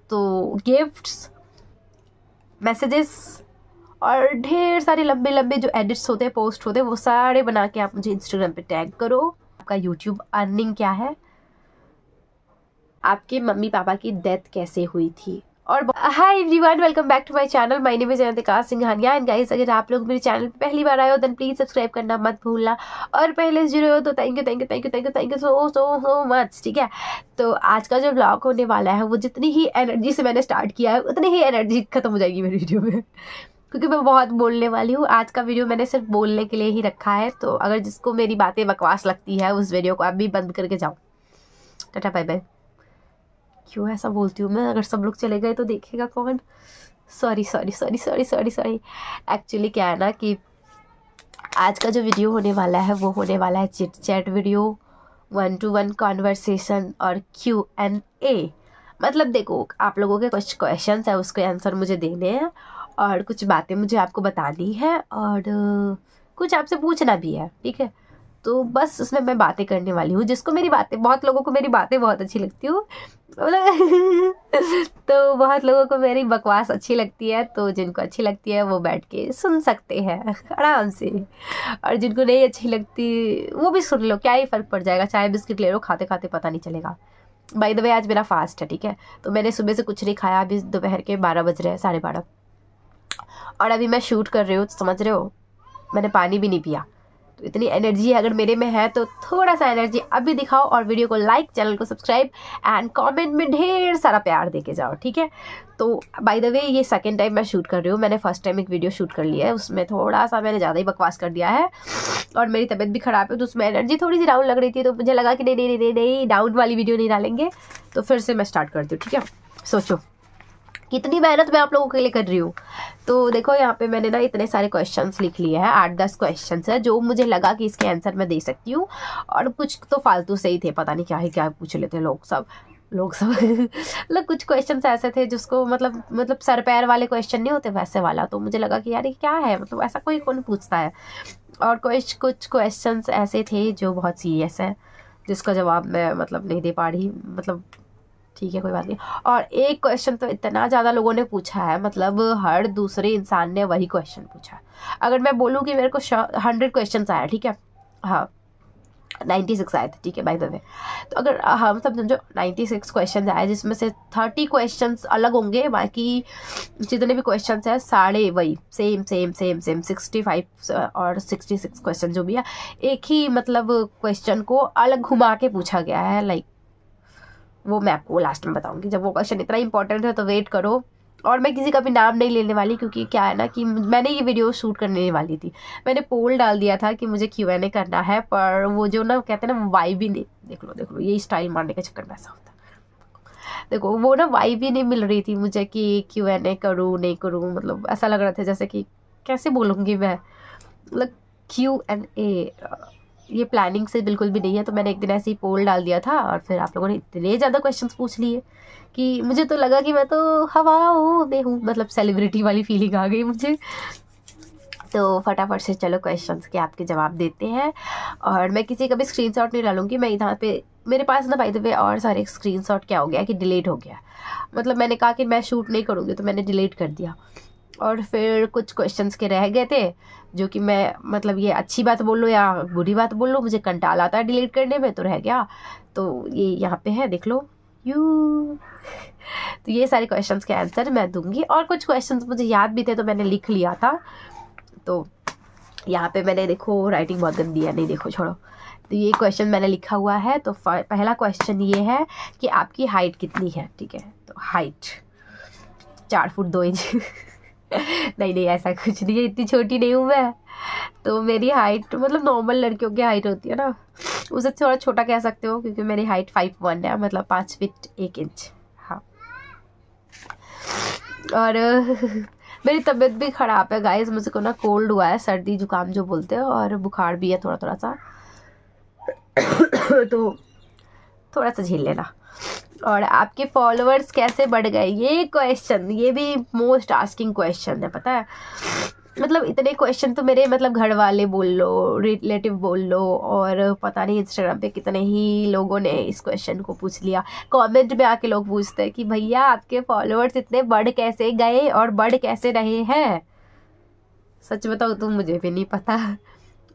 तो gifts, messages और ढेर सारे लंबे लंबे जो एडिट्स होते हैं, पोस्ट होते हैं, वो सारे बना के आप मुझे इंस्टाग्राम पे टैग करो। आपका यूट्यूब अर्निंग क्या है, आपके मम्मी पापा की डेथ कैसे हुई थी, और hi everyone, welcome back to my channel. My name is Anantika Singhania and guys, अगर आप लोग मेरे चैनल पे पहली बार आए हो देन प्लीज सब्सक्राइब करना मत भूलना, और पहले से जुड़े हो तो थैंक यू सो मच। ठीक है, तो आज का जो व्लॉग होने वाला है वो जितनी ही एनर्जी से मैंने स्टार्ट किया है उतनी ही एनर्जी खत्म हो जाएगी मेरी वीडियो में, क्योंकि मैं बहुत बोलने वाली हूँ। आज का वीडियो मैंने सिर्फ बोलने के लिए ही रखा है, तो अगर जिसको मेरी बातें बकवास लगती है उस वीडियो को आप भी बंद करके जाओ। Tata bye bye. क्यों ऐसा बोलती हूँ मैं, अगर सब लोग चले गए तो देखेगा कौन। सॉरी। एक्चुअली क्या है ना कि आज का जो वीडियो होने वाला है वो होने वाला है chit chat video, 1-to-1 conversation और Q&A। मतलब देखो, आप लोगों के कुछ क्वेश्चन है उसके आंसर मुझे देने हैं और कुछ बातें मुझे आपको बतानी है और कुछ आपसे पूछना भी है। ठीक है, तो बस उसमें मैं बातें करने वाली हूँ। जिसको मेरी बातें, बहुत लोगों को मेरी बातें बहुत अच्छी लगती हूँ तो बहुत लोगों को मेरी बकवास अच्छी लगती है, तो जिनको अच्छी लगती है वो बैठ के सुन सकते हैं आराम से, और जिनको नहीं अच्छी लगती वो भी सुन लो, क्या ही फ़र्क पड़ जाएगा। चाय बिस्किट ले लो, खाते खाते पता नहीं चलेगा। बाय द वे आज मेरा फास्ट है। ठीक है, तो मैंने सुबह से कुछ नहीं खाया, अभी दोपहर के 12 बज रहे हैं, 12:30, और अभी मैं शूट कर रही हूँ, तो समझ रहे हो मैंने पानी भी नहीं पिया। तो इतनी एनर्जी अगर मेरे में है तो थोड़ा सा एनर्जी अभी दिखाओ, और वीडियो को लाइक, चैनल को सब्सक्राइब एंड कमेंट में ढेर सारा प्यार देके जाओ। ठीक है, तो बाय द वे ये सेकंड टाइम मैं शूट कर रही हूँ। मैंने फर्स्ट टाइम एक वीडियो शूट कर लिया है, उसमें थोड़ा सा मैंने ज़्यादा ही बकवास कर दिया है और मेरी तबीयत भी ख़राब है, तो उसमें एनर्जी थोड़ी सी डाउन लग रही थी, तो मुझे लगा कि नहीं डाउन वाली वीडियो नहीं डालेंगे, तो फिर से मैं स्टार्ट करती हूँ। ठीक है, सोचो कितनी मेहनत मैं आप लोगों के लिए कर रही हूँ। तो देखो यहाँ पे मैंने ना इतने सारे क्वेश्चंस लिख लिए हैं, 8-10 क्वेश्चंस है जो मुझे लगा कि इसके आंसर मैं दे सकती हूँ, और कुछ तो फालतू से ही थे, पता नहीं क्या पूछ लेते लोग सब मतलब कुछ क्वेश्चंस ऐसे थे जिसको मतलब सर पैर वाले क्वेश्चन नहीं होते वैसे वाला, तो मुझे लगा कि यार ये क्या है, मतलब ऐसा कोई कौन पूछता है। और कुछ क्वेश्चंस ऐसे थे जो बहुत सीरियस है, जिसका जवाब मैं मतलब नहीं दे पा रही, मतलब ठीक है कोई बात नहीं। और एक क्वेश्चन तो इतना ज़्यादा लोगों ने पूछा है, मतलब हर दूसरे इंसान ने वही क्वेश्चन पूछा है। अगर मैं बोलूँ कि मेरे को 100 क्वेश्चन आया, ठीक है, हाँ 96 आए थे, ठीक है बाय द वे, तो अगर हाँ मतलब समझो 96 क्वेश्चन आए, जिसमें से 30 क्वेश्चन अलग होंगे, बाकी जितने भी क्वेश्चन हैं सारे वही सेम 65 और 66 क्वेश्चन जो भी है, एक ही मतलब क्वेश्चन को अलग घुमा के पूछा गया है। लाइक वो मैं आपको लास्ट में बताऊंगी, जब वो क्वेश्चन इतना इंपॉर्टेंट है तो वेट करो। और मैं किसी का भी नाम नहीं लेने वाली, क्योंकि क्या है ना कि मैंने ये वीडियो शूट करने वाली थी, मैंने पोल डाल दिया था कि मुझे Q&A करना है, पर वो जो ना कहते हैं ना वाइब ही नहीं, देख लो ये स्टाइल मारने के चक्कर में ऐसा होता है। देखो वो ना वाइब ही नहीं मिल रही थी मुझे कि Q&A करूँ नहीं करूँ, मतलब ऐसा लग रहा था जैसे कि कैसे बोलूँगी मैं, मतलब Q&A ये प्लानिंग से बिल्कुल भी नहीं है। तो मैंने एक दिन ऐसे ही पोल डाल दिया था, और फिर आप लोगों ने इतने ज़्यादा क्वेश्चंस पूछ लिए कि मुझे तो लगा कि मैं तो हवाओं में हूँ, मतलब सेलिब्रिटी वाली फीलिंग आ गई मुझे। तो फटाफट से चलो क्वेश्चंस के आपके जवाब देते हैं, और मैं किसी का भी स्क्रीनशॉट नहीं डालूंगी। मैं यहाँ पे मेरे पास ना बाय द वे और सारे स्क्रीनशॉट क्या हो गया कि डिलीट हो गया, मतलब मैंने कहा कि मैं शूट नहीं करूँगी तो मैंने डिलीट कर दिया, और फिर कुछ क्वेश्चंस के रह गए थे जो कि मैं मतलब ये अच्छी बात बोल लो या बुरी बात बोल लो, मुझे कंटाल आता है डिलीट करने में, तो रह गया। तो ये यहाँ पे है, देख लो तो ये सारे क्वेश्चंस के आंसर मैं दूंगी, और कुछ क्वेश्चंस मुझे याद भी थे तो मैंने लिख लिया था। तो यहाँ पे मैंने, देखो राइटिंग बहुत गंदी है, नहीं देखो छोड़ो, तो ये क्वेश्चन मैंने लिखा हुआ है। तो पहला क्वेश्चन ये है कि आपकी हाइट कितनी है। ठीक है, तो हाइट 4 फुट 2 इंच नहीं ऐसा कुछ नहीं है, इतनी छोटी नहीं हूँ मैं। तो मेरी हाइट मतलब नॉर्मल लड़कियों की हाइट होती है ना, उसे थोड़ा छोटा कह सकते हो, क्योंकि मेरी हाइट 5'1" है, मतलब 5 फीट 1 इंच। हाँ, और मेरी तबीयत भी ख़राब है गाइस, मुझे को ना कोल्ड हुआ है, सर्दी जुकाम जो बोलते हैं, और बुखार भी है थोड़ा सा तो थोड़ा सा झेल लेना। और आपके फॉलोअर्स कैसे बढ़ गए, ये क्वेश्चन, ये भी मोस्ट आस्किंग क्वेश्चन है, पता है। मतलब इतने क्वेश्चन तो मेरे मतलब घर वाले बोल लो, रिलेटिव बोल लो, और पता नहीं इंस्टाग्राम पे कितने ही लोगों ने इस क्वेश्चन को पूछ लिया। कमेंट में आके लोग पूछते हैं कि भैया आपके फॉलोअर्स इतने बढ़ कैसे गए और बढ़ कैसे रहे हैं। सच बताओ तो मुझे भी नहीं पता।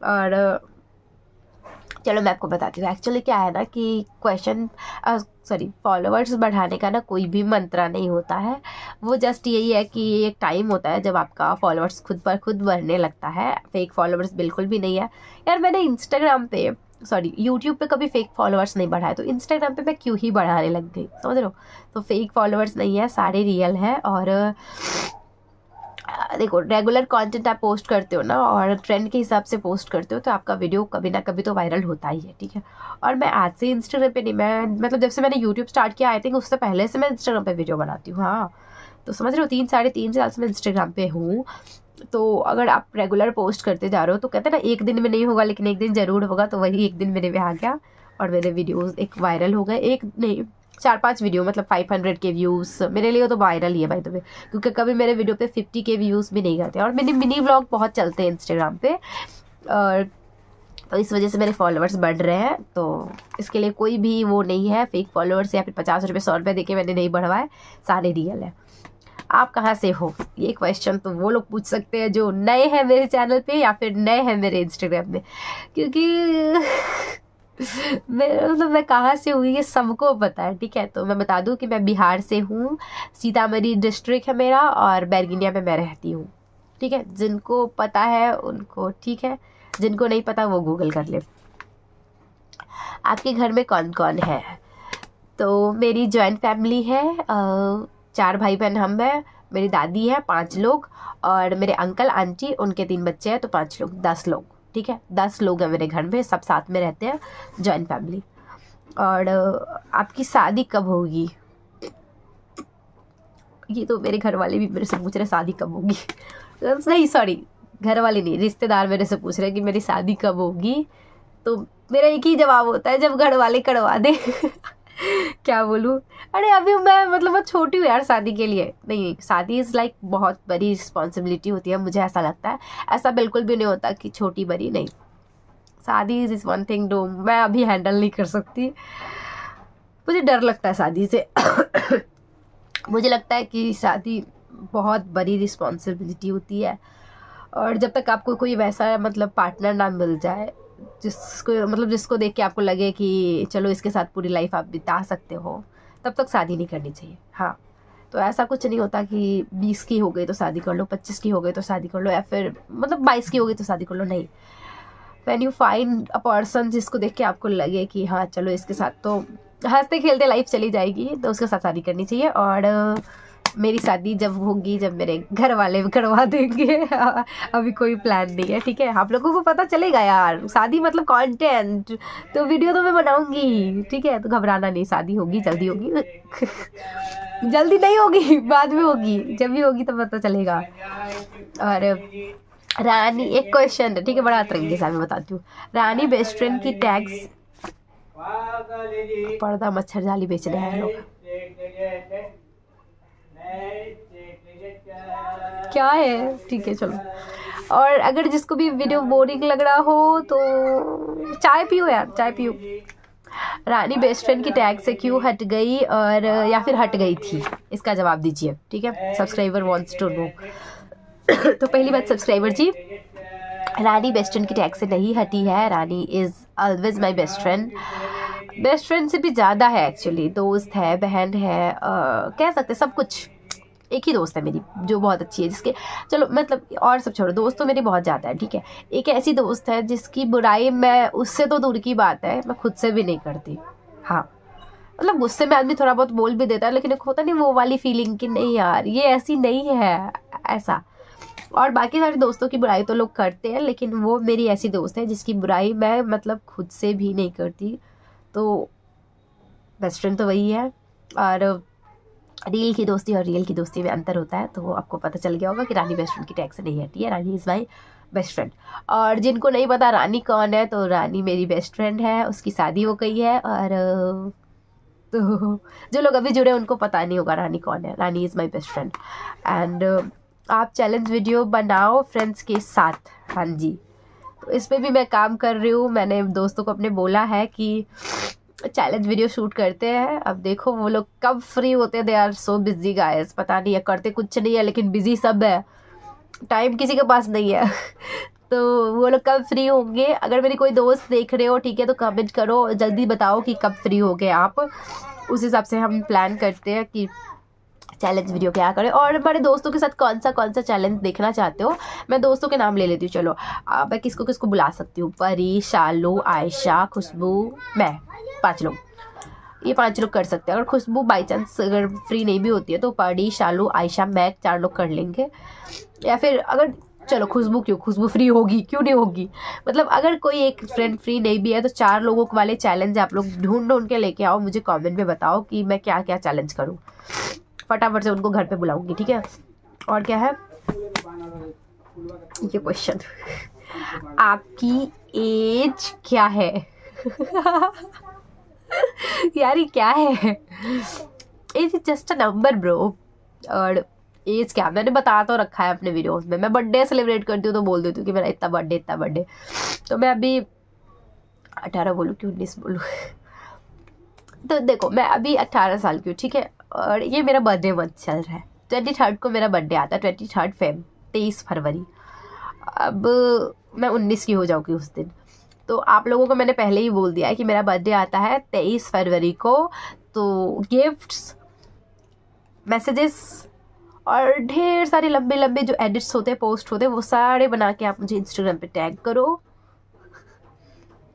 और चलो मैं आपको बताती हूँ। एक्चुअली क्या है ना कि फॉलोअर्स बढ़ाने का ना कोई भी मंत्रा नहीं होता है। वो जस्ट यही है कि एक टाइम होता है जब आपका फॉलोअर्स खुद पर खुद बढ़ने लगता है। फेक फॉलोअर्स बिल्कुल भी नहीं है यार। मैंने यूट्यूब पे कभी फेक फॉलोअर्स नहीं बढ़ाए, तो इंस्टाग्राम पे मैं क्यों ही बढ़ाने लग गई, समझ रहे हो। तो फेक फॉलोअर्स नहीं है, सारे रियल है। और देखो, रेगुलर कंटेंट आप पोस्ट करते हो ना, और ट्रेंड के हिसाब से पोस्ट करते हो, तो आपका वीडियो कभी ना कभी तो वायरल होता ही है, ठीक है। और मैं आज से इंस्टाग्राम पे नहीं, मैं मतलब जब से मैंने यूट्यूब स्टार्ट किया, आई थिंक उससे पहले से मैं इंस्टाग्राम पे वीडियो बनाती हूँ। हाँ, तो समझ रहे हो, 3-3.5 साल से मैं इंस्टाग्राम पे हूँ। तो अगर आप रेगुलर पोस्ट करते जा रहे हो तो कहते हैं ना, एक दिन में नहीं होगा लेकिन एक दिन ज़रूर होगा। तो वही एक दिन मेरे में आ गया और मेरे वीडियोज़ एक वायरल हो गए। एक नहीं, 4-5 वीडियो, मतलब 500 के व्यूज़ मेरे लिए तो वायरल ही है भाई। तो क्योंकि कभी मेरे वीडियो पे 50 के व्यूज़ भी नहीं जाते। और मेरे मिनी व्लॉग बहुत चलते हैं इंस्टाग्राम पे, और तो इस वजह से मेरे फॉलोअर्स बढ़ रहे हैं। तो इसके लिए कोई भी वो नहीं है फेक फॉलोअर्स, या फिर 50 रुपये 100 रुपये देके मैंने नहीं बढ़वाए, सारे रियल है। आप कहाँ से हो, ये क्वेश्चन तो वो लोग पूछ सकते हैं जो नए हैं मेरे चैनल पे या फिर नए हैं मेरे इंस्टाग्राम में, क्योंकि मैं कहाँ से हूँ ये सबको पता है, ठीक है। तो मैं बता दूँ कि मैं बिहार से हूँ, सीतामढ़ी डिस्ट्रिक्ट है मेरा, और बैरगिनिया में मैं रहती हूँ, ठीक है। जिनको पता है उनको ठीक है, जिनको नहीं पता वो गूगल कर ले। आपके घर में कौन कौन है? तो मेरी जॉइंट फैमिली है, 4 भाई बहन हम हैं, मेरी दादी है 5 लोग, और मेरे अंकल आंटी उनके 3 बच्चे हैं, तो 5 लोग, 10 लोग, ठीक है। 10 लोग हैं मेरे घर में, सब साथ में रहते हैं, जॉइंट फैमिली। और आपकी शादी कब होगी? ये तो मेरे घर वाले भी मेरे से पूछ रहे शादी कब होगी। नहीं सॉरी, घर वाले नहीं, रिश्तेदार मेरे से पूछ रहे हैं कि मेरी शादी कब होगी। तो मेरा एक ही जवाब होता है, जब घर वाले करवा दे। क्या बोलूँ, अरे अभी मैं छोटी हूँ यार शादी के लिए। नहीं, शादी इज़ लाइक बहुत बड़ी रिस्पॉन्सिबिलिटी होती है, मुझे ऐसा लगता है। ऐसा बिल्कुल भी नहीं होता कि छोटी बड़ी, नहीं। शादी इज़ वन थिंग जो मैं अभी हैंडल नहीं कर सकती। मुझे डर लगता है शादी से। मुझे लगता है कि शादी बहुत बड़ी रिस्पॉन्सिबिलिटी होती है, और जब तक आपको कोई वैसा पार्टनर ना मिल जाए जिसको देख के आपको लगे कि चलो इसके साथ पूरी लाइफ आप बिता सकते हो, तब तक शादी नहीं करनी चाहिए। हाँ, तो ऐसा कुछ नहीं होता कि 20 की हो गई तो शादी कर लो, 25 की हो गई तो शादी कर लो, या फिर 22 की हो गई तो शादी कर लो, नहीं। When you find a person जिसको देख के आपको लगे कि हाँ चलो इसके साथ तो हंसते खेलते लाइफ चली जाएगी, तो उसके साथ शादी करनी चाहिए। और मेरी शादी जब होगी, जब मेरे घर वाले करवा देंगे। अभी कोई प्लान नहीं है, ठीक है। आप लोगों को पता चलेगा यार, शादी कंटेंट तो वीडियो तो मैं बनाऊंगी, ठीक है। तो घबराना नहीं, शादी होगी, जल्दी होगी। जल्दी नहीं होगी, बाद में होगी, जब भी होगी तो पता चलेगा। और रानी, एक क्वेश्चन है, ठीक है, बड़ा अतरंगी सा मैं बताती हूँ। रानी बेस्ट फ्रेंड की टैग्स, पर्दा मच्छर जाली बेचने हैं लोग, क्या है, ठीक है चलो। और अगर जिसको भी वीडियो बोरिंग लग रहा हो तो चाय पियो यार, चाय पियो। रानी बेस्ट फ्रेंड की टैग से क्यों हट गई, और या फिर हट गई थी, इसका जवाब दीजिए, ठीक है। Subscriber wants to know. तो पहली बात, सब्सक्राइबर जी, रानी बेस्ट फ्रेंड की टैग से नहीं हटी है। Rani is always my best friend. Best friend से भी ज़्यादा है एक्चुअली, दोस्त है, बहन है, कह सकते सब कुछ। एक ही दोस्त है मेरी जो बहुत अच्छी है, जिसके चलो और सब छोड़ो, दोस्त तो मेरी बहुत ज़्यादा है, ठीक है। एक ऐसी दोस्त है जिसकी बुराई मैं उससे तो दूर की बात है, मैं खुद से भी नहीं करती। हाँ, गुस्से में आदमी थोड़ा बहुत बोल भी देता है, लेकिन एक होता नहीं वो वाली फीलिंग कि नहीं यार ये ऐसी नहीं है, ऐसा। और बाकी सारे दोस्तों की बुराई तो लोग करते हैं, लेकिन वो मेरी ऐसी दोस्त है जिसकी बुराई मैं खुद से भी नहीं करती। तो बेस्ट फ्रेंड तो वही है। और रील की दोस्ती और रियल की दोस्ती में अंतर होता है, तो आपको पता चल गया होगा कि रानी बेस्ट फ्रेंड की टैग से नहीं हटी है। Rani is my best friend. और जिनको नहीं पता रानी कौन है, तो रानी मेरी बेस्ट फ्रेंड है, उसकी शादी हो गई है। और तो जो लोग अभी जुड़े उनको पता नहीं होगा रानी कौन है। Rani is my best friend. And आप चैलेंज वीडियो बनाओ फ्रेंड्स के साथ। हाँ जी, तो इस पर भी मैं काम कर रही हूँ। मैंने दोस्तों को अपने बोला है कि चैलेंज वीडियो शूट करते हैं। अब देखो वो लोग कब फ्री होते हैं। They are so busy guys, पता नहीं है, करते कुछ नहीं है लेकिन बिजी सब है, टाइम किसी के पास नहीं है। तो वो लोग कब फ्री होंगे। अगर मेरी कोई दोस्त देख रहे हो ठीक है तो कमेंट करो, जल्दी बताओ कि कब फ्री हो गए आप। उस हिसाब से हम प्लान करते हैं कि चैलेंज वीडियो क्या करें। और हमारे दोस्तों के साथ कौन सा चैलेंज देखना चाहते हो, मैं दोस्तों के नाम ले लेती हूँ। चलो मैं किसको किसको बुला सकती हूँ, परी, शालू, आयशा, खुशबू, मैं, 5 लोग। ये 5 लोग कर सकते हैं। अगर खुशबू बाई चांस अगर फ्री नहीं भी होती है तो परी, शालू, आयशा, मैं 4 लोग कर लेंगे। या फिर अगर चलो खुशबू खुशबू फ्री होगी, क्यों नहीं होगी, मतलब अगर कोई एक फ्रेंड फ्री नहीं भी है तो 4 लोगों वाले चैलेंज आप लोग ढूंढ के लेके आओ। मुझे कमेंट में बताओ कि मैं क्या क्या चैलेंज करूँ, फटाफट से उनको घर पे बुलाऊंगी, ठीक है। और क्या है ये क्वेश्चन, आपकी एज क्या है? यार ये क्या है, age is just a number bro. और एज क्या, मैंने बता तो रखा है अपने वीडियोस में। मैं बर्थडे सेलिब्रेट करती हूँ तो बोल देती हूँ कि मेरा इतना बर्थडे। तो मैं अभी 18 बोलूँ कि 19 बोलूँ? तो देखो मैं अभी 18 साल की हूँ, ठीक है। और ये मेरा बर्थडे मंथ चल रहा है। 23 को मेरा बर्थडे आता है, 23 फरवरी। अब मैं 19 की हो जाऊँगी उस दिन। तो आप लोगों को मैंने पहले ही बोल दिया है कि मेरा बर्थडे आता है 23 फरवरी को। तो गिफ्ट्स, मैसेजेस और ढेर सारे लंबे जो एडिट्स होते हैं, पोस्ट होते हैं, वो सारे बना के आप मुझे इंस्टाग्राम पे टैग करो,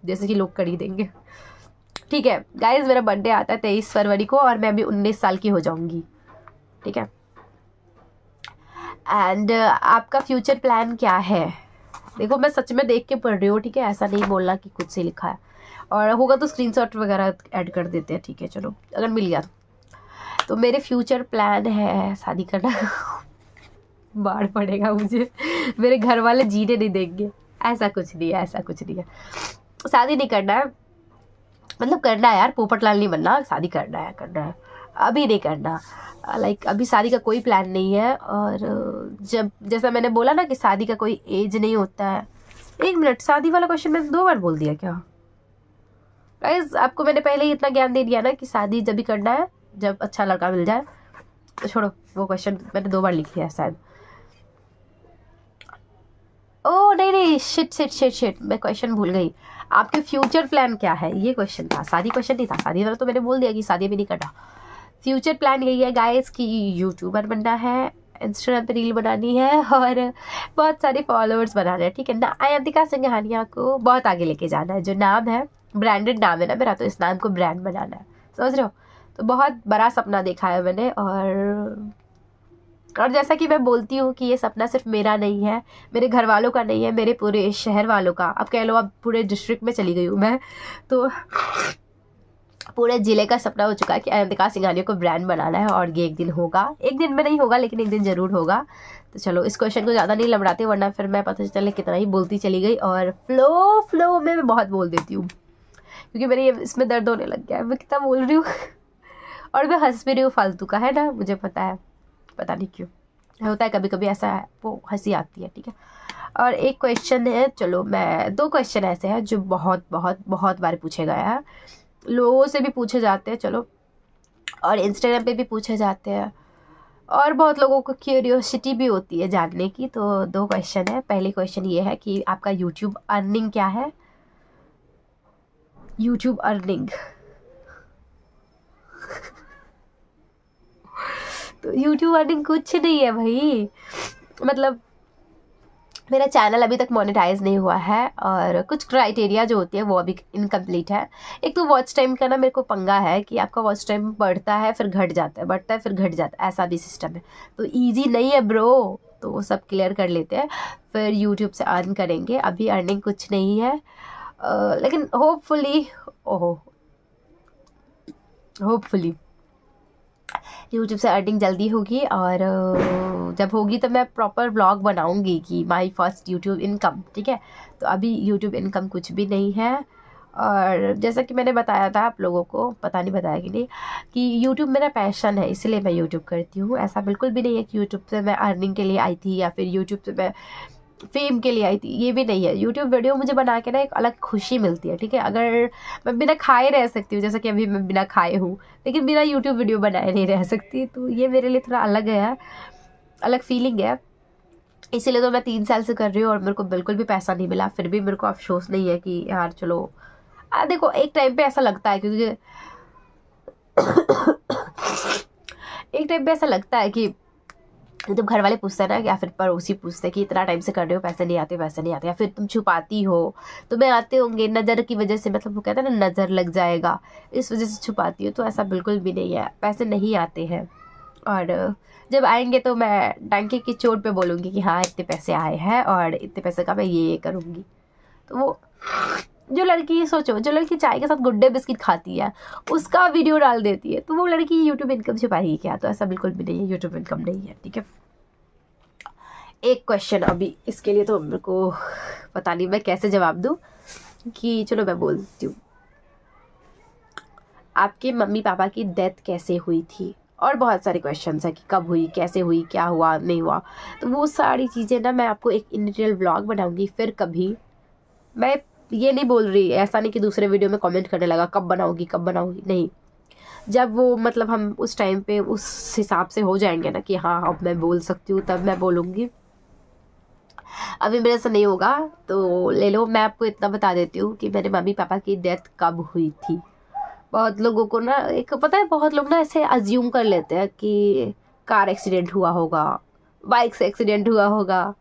जैसे कि लोग कर ही देंगे, ठीक है। गाइज मेरा बर्थडे आता है 23 फरवरी को और मैं अभी 19 साल की हो जाऊंगी, ठीक है। एंड आपका फ्यूचर प्लान क्या है? देखो मैं सच में देख के पढ़ रही हूँ, ठीक है, ऐसा नहीं बोलना कि खुद से लिखा है। और होगा तो स्क्रीनशॉट वगैरह ऐड कर देते हैं, ठीक है। चलो अगर मिल गया तो मेरे फ्यूचर प्लान है शादी करना। बाढ़ पड़ेगा मुझे, मेरे घर वाले जीने नहीं देंगे। ऐसा कुछ नहीं है, शादी नहीं करना है, मतलब करना है यार, पोपटलाल नहीं बनना, शादी करना है, अभी नहीं करना। लाइक अभी शादी का कोई प्लान नहीं है। और जब जैसा मैंने बोला ना कि शादी का कोई एज नहीं होता है। 1 मिनट, शादी वाला क्वेश्चन मैंने 2 बार बोल दिया क्या? गाइस आपको मैंने पहले ही इतना ज्ञान दे दिया ना कि शादी जब भी करना है जब अच्छा लड़का मिल जाए। तो छोड़ो वो क्वेश्चन, मैंने 2 बार लिख लिया शायद। ओह नहीं, शिट, मैं क्वेश्चन भूल गई। आपके फ्यूचर प्लान क्या है, ये क्वेश्चन था, शादी क्वेश्चन नहीं था। शादी वाला तो मैंने बोल दिया कि शादी भी नहीं करना। फ्यूचर प्लान यही है गाइस कि यूट्यूबर बनना है, इंस्टाग्राम पे रील बनानी है और बहुत सारे फॉलोअर्स बनाना है, ठीक है ना। अयंतिका सिंघानिया को बहुत आगे लेके जाना है। जो नाम है ब्रांडेड नाम है ना मेरा, तो इस नाम को ब्रांड बनाना है, समझ रहे हो। तो बहुत बड़ा सपना देखा है मैंने। और जैसा कि मैं बोलती हूँ कि ये सपना सिर्फ मेरा नहीं है, मेरे घर वालों का नहीं है, मेरे पूरे शहर वालों का, अब कह लो अब पूरे डिस्ट्रिक्ट में चली गई हूँ मैं, तो पूरे ज़िले का सपना हो चुका है कि अयंतिका सिंघानिया को ब्रांड बनाना है। और ये एक दिन होगा, एक दिन में नहीं होगा लेकिन एक दिन ज़रूर होगा। तो चलो इस क्वेश्चन को ज़्यादा नहीं लंबड़ाते, वरना फिर मैं पता चले कितना ही बोलती चली गई। और फ्लो में मैं बहुत बोल देती हूँ, क्योंकि मेरे इसमें दर्द होने लग गया है, मैं कितना बोल रही हूँ। और मैं हंस भी रही हूँ फालतू का, है ना, मुझे पता है, पता नहीं क्यों होता है कभी कभी ऐसा है, वो हंसी आती है, ठीक है। और एक क्वेश्चन है, चलो मैं 2 क्वेश्चन ऐसे हैं जो बहुत बार पूछे गए हैं, लोगों से भी पूछे जाते हैं, चलो, और इंस्टाग्राम पे भी पूछे जाते हैं, और बहुत लोगों को क्यूरियोसिटी भी होती है जानने की। तो 2 क्वेश्चन है। पहले क्वेश्चन ये है कि आपका यूट्यूब अर्निंग क्या है? यूट्यूब अर्निंग तो यूट्यूब अर्निंग कुछ नहीं है भाई, मतलब मेरा चैनल अभी तक मोनेटाइज नहीं हुआ है और कुछ क्राइटेरिया जो होती है वो अभी इनकम्प्लीट है। एक तो वॉच टाइम का ना मेरे को पंगा है कि आपका वॉच टाइम बढ़ता है फिर घट जाता है, बढ़ता है फिर घट जाता है, ऐसा भी सिस्टम है। तो ईजी नहीं है ब्रो, तो वो सब क्लियर कर लेते हैं, फिर यूट्यूब से अर्न करेंगे। अभी अर्निंग कुछ नहीं है, लेकिन होपफुली यूट्यूब से अर्निंग जल्दी होगी। और जब होगी तो मैं प्रॉपर व्लॉग बनाऊंगी कि माय फर्स्ट यूट्यूब इनकम, ठीक है। तो अभी यूट्यूब इनकम कुछ भी नहीं है। और जैसा कि मैंने बताया था आप लोगों को, पता नहीं बताया कि नहीं, कि YouTube मेरा पैशन है, इसलिए मैं YouTube करती हूँ। ऐसा बिल्कुल भी नहीं है कि YouTube से मैं अर्निंग के लिए आई थी या फिर YouTube से मैं फेम के लिए आई थी, ये भी नहीं है। YouTube वीडियो मुझे बना के ना एक अलग खुशी मिलती है, ठीक है। अगर मैं बिना खाए रह सकती हूँ, जैसा कि अभी मैं बिना खाए हूँ, लेकिन बिना YouTube वीडियो बनाए नहीं रह सकती, तो ये मेरे लिए थोड़ा अलग है, अलग फीलिंग है। इसीलिए तो मैं 3 साल से कर रही हूँ और मेरे को बिल्कुल भी पैसा नहीं मिला, फिर भी मेरे को अफसोस नहीं है कि यार चलो। देखो एक टाइम पे ऐसा लगता है, क्योंकि एक टाइम पे ऐसा लगता है कि जब घर वाले पूछते हैं ना, या फिर पड़ोसी पूछते हैं कि इतना टाइम से कर रहे हो, पैसे नहीं आते, पैसे नहीं आते, या फिर तुम छुपाती हो, तुम्हें आते होंगे नज़र की वजह से, मतलब वो कहते हैं ना नज़र लग जाएगा, इस वजह से छुपाती हो। तो ऐसा बिल्कुल भी नहीं है, पैसे नहीं आते हैं। और जब आएंगे तो मैं डंके की चोट पे बोलूँगी कि हाँ इतने पैसे आए हैं और इतने पैसे का मैं ये करूँगी। तो वो जो लड़की, सोचो, जो लड़की चाय के साथ गुड्डे बिस्किट खाती है, उसका वीडियो डाल देती है, तो वो लड़की यूट्यूब इनकम छुपाएगी क्या? तो ऐसा बिल्कुल भी नहीं है, यूट्यूब इनकम नहीं है, ठीक है। एक क्वेश्चन अभी, इसके लिए तो मेरे को पता नहीं मैं कैसे जवाब दूँ, कि चलो मैं बोलती हूँ। आपके मम्मी पापा की डेथ कैसे हुई थी? और बहुत सारे क्वेश्चंस हैं कि कब हुई, कैसे हुई, क्या हुआ, नहीं हुआ। तो वो सारी चीज़ें ना मैं आपको एक इन डिटेल व्लॉग बनाऊँगी फिर कभी। मैं ये नहीं बोल रही, ऐसा नहीं कि दूसरे वीडियो में कमेंट करने लगा कब बनाऊँगी कब बनाऊँगी, नहीं। जब वो मतलब हम उस टाइम पे उस हिसाब से हो जाएंगे ना कि हाँ अब मैं बोल सकती हूँ, तब मैं बोलूँगी। अभी मेरे से नहीं होगा तो ले लो। मैं आपको इतना बता देती हूँ कि मेरे मम्मी पापा की डेथ कब हुई थी। बहुत लोगों को ना एक पता है, बहुत लोग ना ऐसे अज्यूम कर लेते हैं कि कार एक्सीडेंट हुआ होगा, बाइक से एक्सीडेंट हुआ होगा,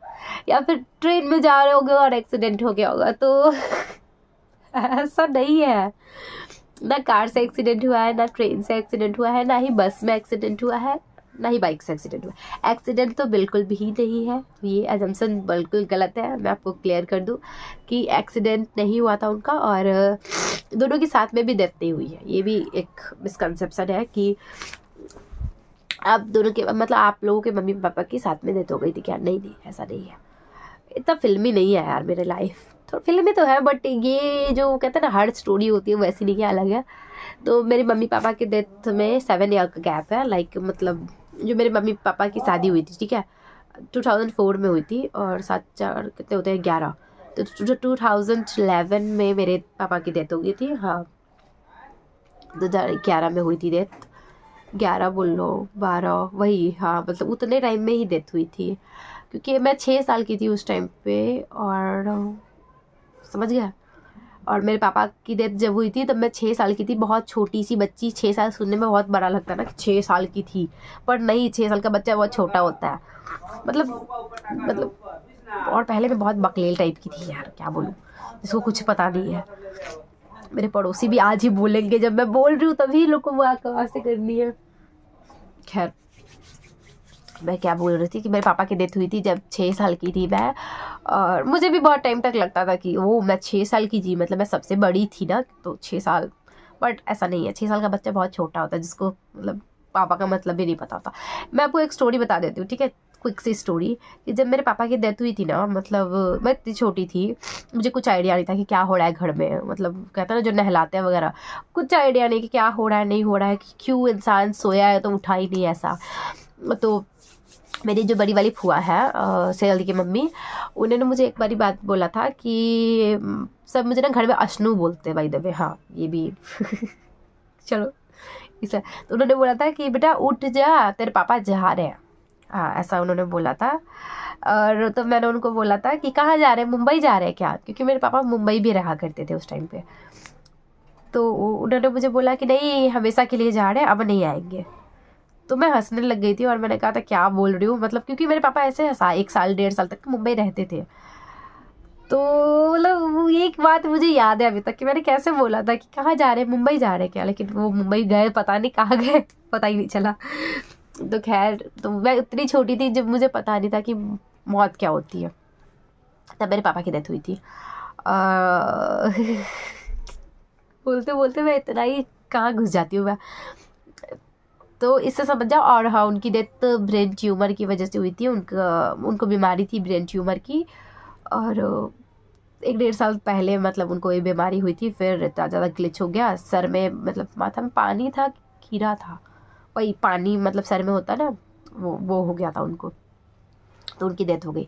या फिर ट्रेन में जा रहे होंगे और एक्सीडेंट हो गया होगा। तो ऐसा नहीं है, ना कार से एक्सीडेंट हुआ है, ना ट्रेन से एक्सीडेंट हुआ है, ना ही बस में एक्सीडेंट हुआ है, ना ही बाइक से एक्सीडेंट हुआ। एक्सीडेंट तो बिल्कुल भी नहीं है, ये एजम्पशन बिल्कुल गलत है। मैं आपको क्लियर कर दूं कि एक्सीडेंट नहीं हुआ था उनका, और दोनों के साथ में भी डेथ नहीं हुई है। ये भी एक मिसकंसेप्शन है कि आप दोनों के, मतलब आप लोगों के मम्मी पापा के साथ में डेथ हो गई थी क्या? नहीं नहीं, ऐसा नहीं है। इतना फिल्मी नहीं है यार मेरे लाइफ, थोड़ा फिल्मी तो है, बट ये जो कहते हैं ना हर स्टोरी होती है वैसी नहीं है, अलग है। तो मेरे मम्मी पापा के डेथ में 7 ईयर का गैप है। लाइक मतलब जो मेरे मम्मी पापा की शादी हुई थी, ठीक है, 2004 में हुई थी, और 7-4 कितने होते हैं 11, तो 2011 में मेरे पापा की डेथ हो गई थी। हाँ 2011 में हुई थी डेथ, 11 बोल लो 12, वही, हाँ मतलब उतने टाइम में ही डेथ हुई थी, क्योंकि मैं 6 साल की थी उस टाइम पे, और समझ गया। और मेरे पापा की डेथ जब हुई थी तब मैं 6 साल की थी, बहुत छोटी सी बच्ची। 6 साल सुनने में बहुत बड़ा लगता है ना कि 6 साल की थी, पर नहीं, 6 साल का बच्चा बहुत छोटा होता है। मतलब और पहले मैं बहुत बकलेल टाइप की थी यार, क्या बोलूँ, जिसको कुछ पता नहीं है। मेरे पड़ोसी भी आज ही बोलेंगे, जब मैं बोल रही हूँ तभी लोग को वो कहाँ से करनी है। खैर, मैं क्या बोल रही थी कि मेरे पापा की डेथ हुई थी जब 6 साल की थी मैं, और मुझे भी बहुत टाइम तक लगता था कि वो मैं 6 साल की थी, मतलब मैं सबसे बड़ी थी ना, तो 6 साल। बट ऐसा नहीं है, 6 साल का बच्चा बहुत छोटा होता है, जिसको मतलब पापा का मतलब भी नहीं पता होता। मैं आपको एक स्टोरी बता देती हूँ, ठीक है, क्विक सी स्टोरी, कि जब मेरे पापा की डेथ हुई थी ना, मतलब मैं इतनी छोटी थी, मुझे कुछ आइडिया नहीं था कि क्या हो रहा है घर में। मतलब कहता है ना जो नहलाते हैं वगैरह, कुछ आइडिया नहीं कि क्या हो रहा है, नहीं हो रहा है, कि क्यों इंसान सोया है तो उठा ही नहीं, ऐसा। तो मेरी जो बड़ी वाली फुआ है सैयद की मम्मी, उन्होंने मुझे एक बारी बात बोला था कि सब मुझे ना घर में अशनू बोलते हैं, बाय द वे, हाँ ये भी चलो इसे। तो उन्होंने बोला था कि बेटा उठ जा, तेरे पापा जा रहे हैं, हाँ ऐसा उन्होंने बोला था। और तो मैंने उनको बोला था कि कहाँ जा रहे हैं, मुंबई जा रहे हैं क्या? क्योंकि मेरे पापा मुंबई भी रहा करते थे उस टाइम पे। तो उन्होंने मुझे बोला कि नहीं, हमेशा के लिए जा रहे हैं, अब नहीं आएंगे। तो मैं हंसने लग गई थी, और मैंने कहा था क्या बोल रही हूँ, मतलब क्योंकि मेरे पापा ऐसे 1 साल 1.5 साल तक मुंबई रहते थे। तो मतलब ये एक बात मुझे याद है अभी तक कि मैंने कैसे बोला था कि कहाँ जा रहे हैं, मुंबई जा रहे हैं क्या? लेकिन वो मुंबई गए, पता नहीं कहाँ गए, पता ही नहीं चला। तो खैर, तो मैं इतनी छोटी थी जब मुझे पता नहीं था कि मौत क्या होती है, तब मेरे पापा की डेथ हुई थी। बोलते बोलते मैं इतना ही कहाँ घुस जाती हूँ मैं, तो इससे समझ जाओ। और हाँ, उनकी डेथ ब्रेन ट्यूमर की वजह से हुई थी, उनको बीमारी थी ब्रेन ट्यूमर की। और 1-1.5 साल पहले मतलब उनको ये बीमारी हुई थी, फिर इतना ज़्यादा ग्लिच हो गया सर में, मतलब माथा में पानी था, कीड़ा था, वही पानी मतलब सर में होता ना, वो हो गया था उनको, तो उनकी डेथ हो गई।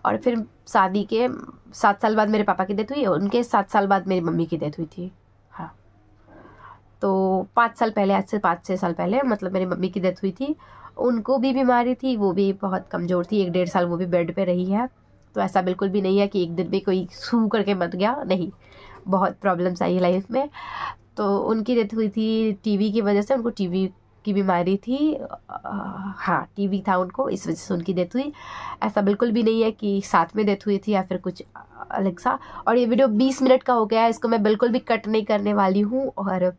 और फिर शादी के 7 साल बाद मेरे पापा की डेथ हुई, उनके 7 साल बाद मेरी मम्मी की डेथ हुई थी। हाँ, तो 5 साल पहले, आज से 5-6 साल पहले मतलब मेरी मम्मी की डेथ हुई थी। उनको भी बीमारी थी, वो भी बहुत कमज़ोर थी, 1-1.5 साल वो भी बेड पे रही है। तो ऐसा बिल्कुल भी नहीं है कि एक दिन में कोई सू करके मत गया, नहीं, बहुत प्रॉब्लम्स आई लाइफ में। तो उनकी डेथ हुई थी टीवी की वजह से, उनको टीवी की बीमारी थी, हाँ टीवी था उनको, इस वजह से उनकी डेथ हुई। ऐसा बिल्कुल भी नहीं है कि साथ में डेथ हुई थी या फिर कुछ अलग सा। और ये वीडियो 20 मिनट का हो गया है, इसको मैं बिल्कुल भी कट नहीं करने वाली हूँ, और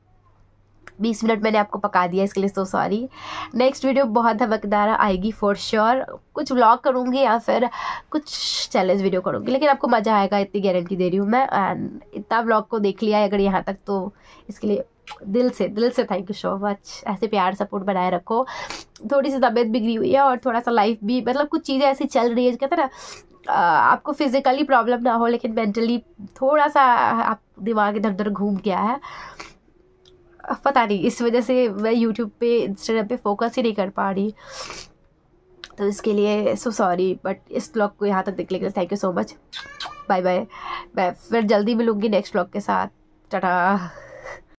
20 मिनट मैंने आपको पका दिया, इसके लिए सो सॉरी। नेक्स्ट वीडियो बहुत धमकदार आएगी फॉर श्योर, कुछ व्लॉग करूँगी या फिर कुछ चैलेंज वीडियो करूँगी, लेकिन आपको मज़ा आएगा, इतनी गारंटी दे रही हूँ मैं। एंड इतना व्लॉग को देख लिया है अगर यहाँ तक, तो इसके लिए दिल से थैंक यू सो मच। ऐसे प्यार सपोर्ट बनाए रखो। थोड़ी सी तबीयत बिगड़ी हुई है और थोड़ा सा लाइफ भी, मतलब कुछ चीज़ें ऐसी चल रही है, कहते हैं ना आपको फिजिकली प्रॉब्लम ना हो लेकिन मेंटली थोड़ा सा आप दिमाग इधर उधर घूम गया है, पता नहीं, इस वजह से मैं यूट्यूब पे इंस्टाग्राम पे फोकस ही नहीं कर पा रही, तो इसके लिए सो सॉरी। बट इस ब्लॉग को यहाँ तक देखने के लिए thank you so much. Bye bye, मैं फिर जल्दी मिलूँगी नेक्स्ट ब्लॉग के साथ। टाटा।